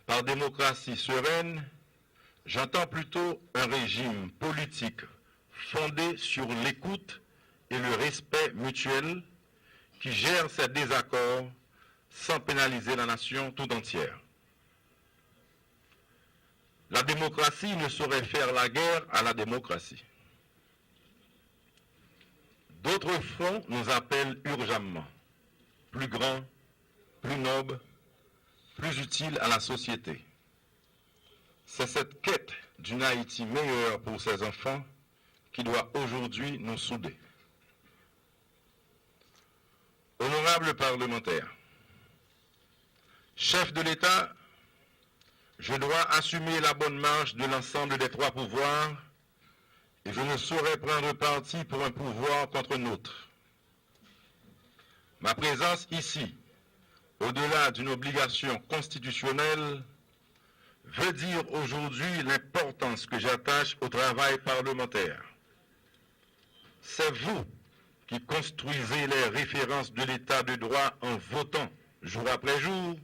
Par démocratie sereine, j'entends plutôt un régime politique fondé sur l'écoute et le respect mutuel qui gère ses désaccords sans pénaliser la nation tout entière. La démocratie ne saurait faire la guerre à la démocratie. D'autres fronts nous appellent urgemment, plus grands, plus nobles, plus utiles à la société. C'est cette quête d'une Haïti meilleure pour ses enfants qui doit aujourd'hui nous souder. Honorables parlementaires, chef de l'État, je dois assumer la bonne marche de l'ensemble des trois pouvoirs et je ne saurais prendre parti pour un pouvoir contre un autre. Ma présence ici, au-delà d'une obligation constitutionnelle, veut dire aujourd'hui l'importance que j'attache au travail parlementaire. C'est vous qui construisez les références de l'état de droit en votant, jour après jour,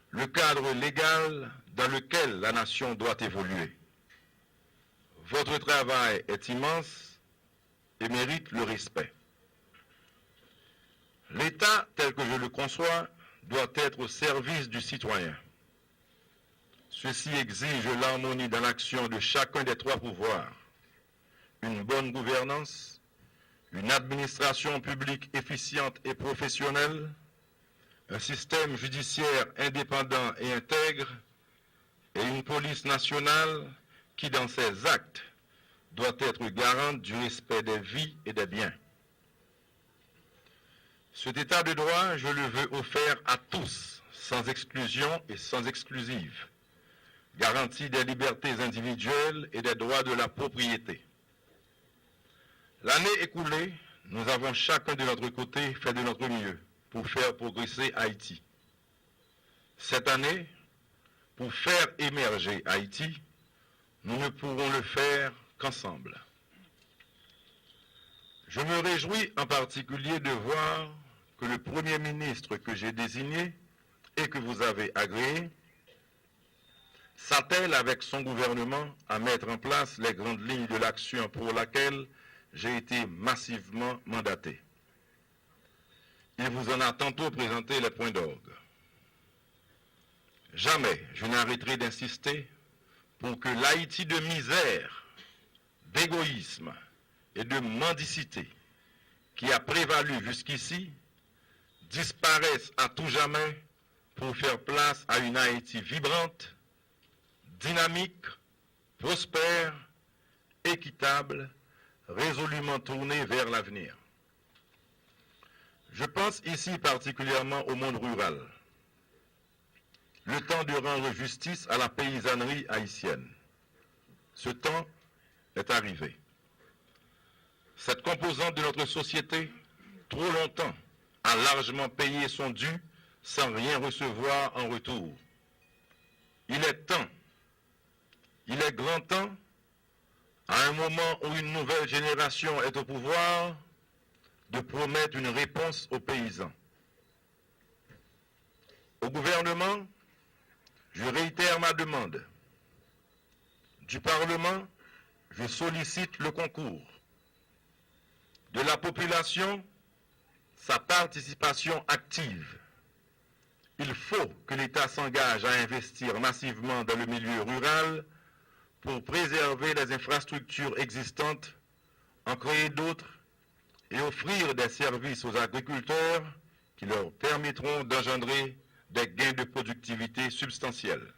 le cadre légal dans lequel la nation doit évoluer. Votre travail est immense et mérite le respect. L'État, tel que je le conçois, doit être au service du citoyen. Ceci exige l'harmonie dans l'action de chacun des trois pouvoirs, une bonne gouvernance, une administration publique efficiente et professionnelle, un système judiciaire indépendant et intègre, et une police nationale qui, dans ses actes, doit être garante du respect des vies et des biens. Cet état de droit, je le veux offert à tous, sans exclusion et sans exclusive, garantie des libertés individuelles et des droits de la propriété. L'année écoulée, nous avons chacun de notre côté fait de notre mieux pour faire progresser Haïti. Cette année, pour faire émerger Haïti, nous ne pourrons le faire qu'ensemble. Je me réjouis en particulier de voir que le Premier ministre que j'ai désigné et que vous avez agréé s'attelle avec son gouvernement à mettre en place les grandes lignes de l'action pour laquelle j'ai été massivement mandaté. Il vous en a tantôt présenté les points d'orgue. Jamais je n'arrêterai d'insister pour que l'Haïti de misère, d'égoïsme et de mendicité qui a prévalu jusqu'ici disparaisse à tout jamais pour faire place à une Haïti vibrante, dynamique, prospère, équitable, résolument tournée vers l'avenir. Je pense ici particulièrement au monde rural. Le temps de rendre justice à la paysannerie haïtienne. Ce temps est arrivé. Cette composante de notre société, trop longtemps, a largement payé son dû sans rien recevoir en retour. Il est temps, il est grand temps, à un moment où une nouvelle génération est au pouvoir, de promettre une réponse aux paysans. Au gouvernement, je réitère ma demande Du Parlement, je sollicite le concours. De la population, sa participation active. Il faut que l'État s'engage à investir massivement dans le milieu rural pour préserver les infrastructures existantes, en créer d'autres et offrir des services aux agriculteurs qui leur permettront d'engendrer des gains de productivité substantiels.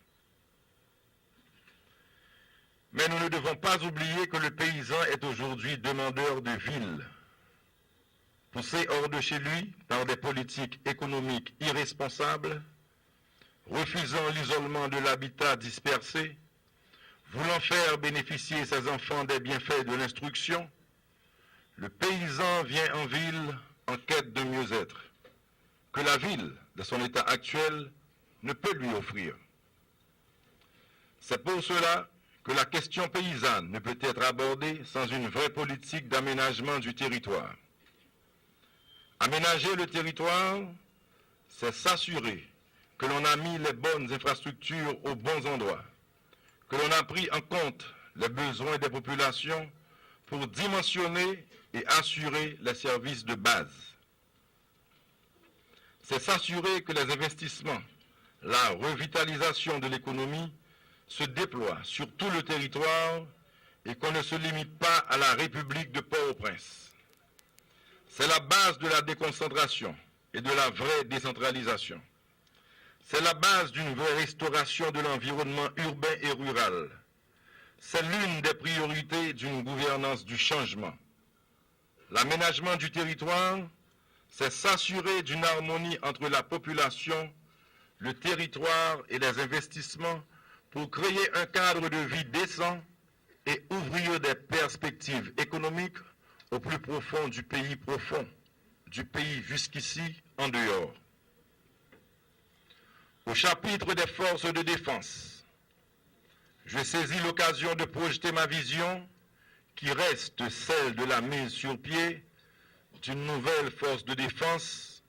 Mais nous ne devons pas oublier que le paysan est aujourd'hui demandeur de villes. Poussé hors de chez lui par des politiques économiques irresponsables, refusant l'isolement de l'habitat dispersé, voulant faire bénéficier ses enfants des bienfaits de l'instruction, le paysan vient en ville en quête de mieux-être, que la ville, de son état actuel, ne peut lui offrir. C'est pour cela que la question paysanne ne peut être abordée sans une vraie politique d'aménagement du territoire. Aménager le territoire, c'est s'assurer que l'on a mis les bonnes infrastructures aux bons endroits, que l'on a pris en compte les besoins des populations pour dimensionner et assurer les services de base. C'est s'assurer que les investissements, la revitalisation de l'économie se déploient sur tout le territoire et qu'on ne se limite pas à la République de Port-au-Prince. C'est la base de la déconcentration et de la vraie décentralisation. C'est la base d'une vraie restauration de l'environnement urbain et rural. C'est l'une des priorités d'une gouvernance du changement. L'aménagement du territoire, c'est s'assurer d'une harmonie entre la population, le territoire et les investissements pour créer un cadre de vie décent et ouvrir des perspectives économiques au plus profond, du pays jusqu'ici en dehors. Au chapitre des forces de défense, je saisis l'occasion de projeter ma vision qui reste celle de la mise sur pied d'une nouvelle force de défense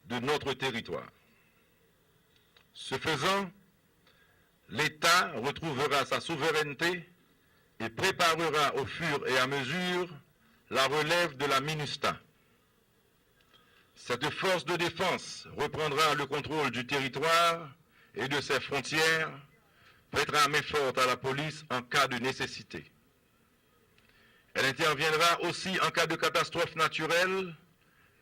de notre territoire. Ce faisant, l'État retrouvera sa souveraineté et préparera au fur et à mesure la relève de la MINUSTAH. Cette force de défense reprendra le contrôle du territoire et de ses frontières, prêtera main forte à la police en cas de nécessité. Elle interviendra aussi en cas de catastrophe naturelle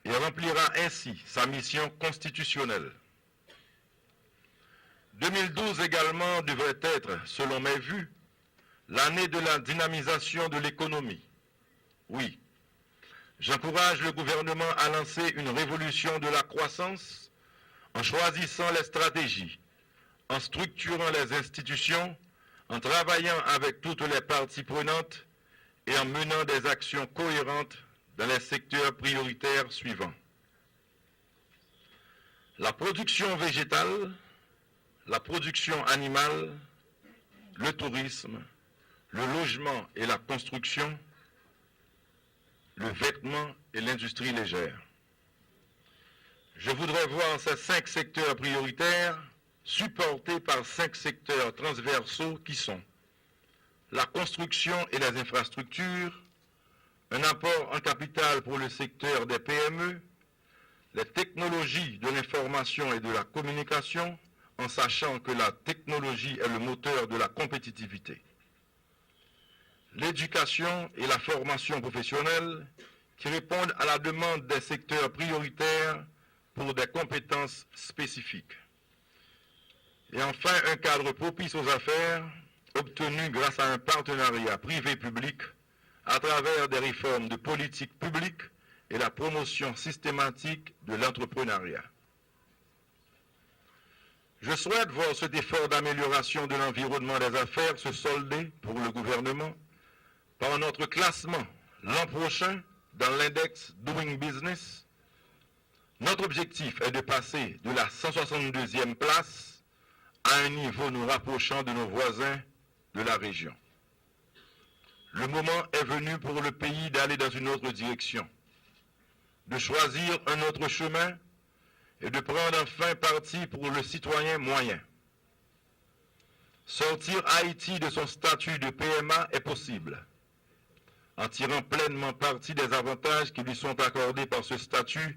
et remplira ainsi sa mission constitutionnelle. 2012 également devrait être, selon mes vues, l'année de la dynamisation de l'économie. Oui, j'encourage le gouvernement à lancer une révolution de la croissance en choisissant les stratégies, en structurant les institutions, en travaillant avec toutes les parties prenantes et en menant des actions cohérentes dans les secteurs prioritaires suivants. La production végétale, la production animale, le tourisme, le logement et la construction, le vêtement et l'industrie légère. Je voudrais voir ces 5 secteurs prioritaires supportés par 5 secteurs transversaux qui sont la construction et les infrastructures, un apport en capital pour le secteur des PME, les technologies de l'information et de la communication, en sachant que la technologie est le moteur de la compétitivité. L'éducation et la formation professionnelle qui répondent à la demande des secteurs prioritaires pour des compétences spécifiques. Et enfin, un cadre propice aux affaires obtenu grâce à un partenariat privé-public à travers des réformes de politique publique et la promotion systématique de l'entrepreneuriat. Je souhaite voir cet effort d'amélioration de l'environnement des affaires se solder pour le gouvernement par notre classement l'an prochain dans l'index Doing Business. Notre objectif est de passer de la 162e place à un niveau nous rapprochant de nos voisins de la région. Le moment est venu pour le pays d'aller dans une autre direction, de choisir un autre chemin et de prendre enfin parti pour le citoyen moyen. Sortir Haïti de son statut de PMA est possible, en tirant pleinement parti des avantages qui lui sont accordés par ce statut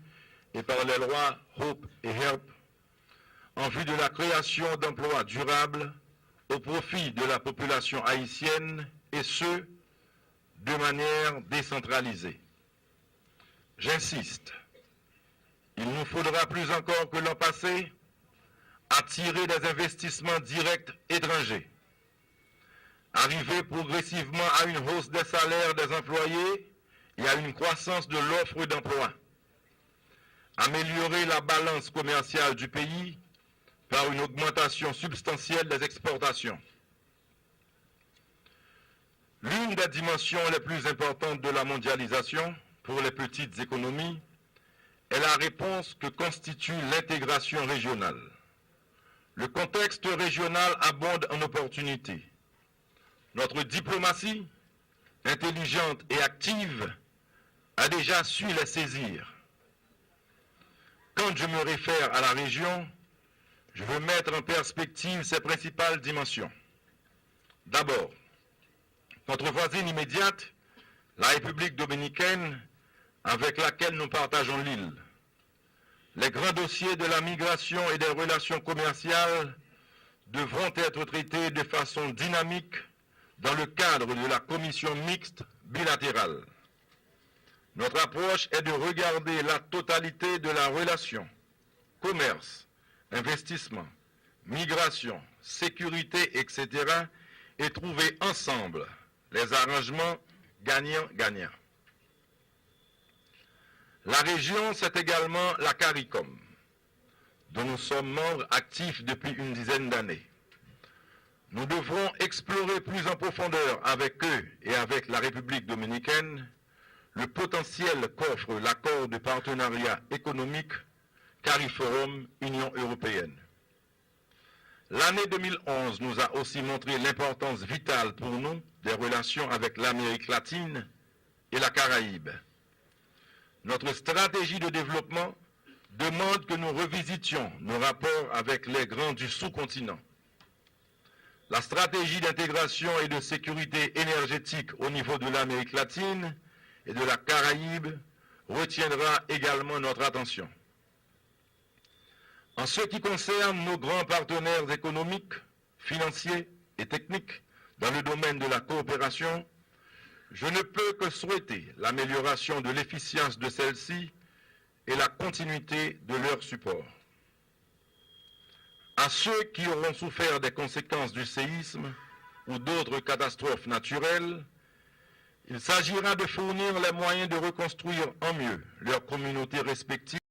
et par les lois HOPE et HELP, en vue de la création d'emplois durables au profit de la population haïtienne, et ce, de manière décentralisée. J'insiste, il nous faudra plus encore que l'an passé attirer des investissements directs étrangers, arriver progressivement à une hausse des salaires des employés et à une croissance de l'offre d'emploi, améliorer la balance commerciale du pays par une augmentation substantielle des exportations. L'une des dimensions les plus importantes de la mondialisation pour les petites économies est la réponse que constitue l'intégration régionale. Le contexte régional abonde en opportunités. Notre diplomatie, intelligente et active, a déjà su les saisir. Quand je me réfère à la région, je veux mettre en perspective ses principales dimensions. D'abord, notre voisine immédiate, la République dominicaine, avec laquelle nous partageons l'île. Les grands dossiers de la migration et des relations commerciales devront être traités de façon dynamique dans le cadre de la commission mixte bilatérale. Notre approche est de regarder la totalité de la relation, commerce, investissement, migration, sécurité, etc. et trouver ensemble les arrangements gagnant-gagnant. La région, c'est également la CARICOM, dont nous sommes membres actifs depuis une dizaine d'années. Nous devrons explorer plus en profondeur avec eux et avec la République dominicaine le potentiel qu'offre l'accord de partenariat économique CARIFORUM Union européenne. L'année 2011 nous a aussi montré l'importance vitale pour nous des relations avec l'Amérique latine et la Caraïbe. Notre stratégie de développement demande que nous revisitions nos rapports avec les grands du sous-continent. La stratégie d'intégration et de sécurité énergétique au niveau de l'Amérique latine et de la Caraïbe retiendra également notre attention. En ce qui concerne nos grands partenaires économiques, financiers et techniques dans le domaine de la coopération, je ne peux que souhaiter l'amélioration de l'efficience de celle-ci et la continuité de leur support. À ceux qui auront souffert des conséquences du séisme ou d'autres catastrophes naturelles, il s'agira de fournir les moyens de reconstruire en mieux leurs communautés respectives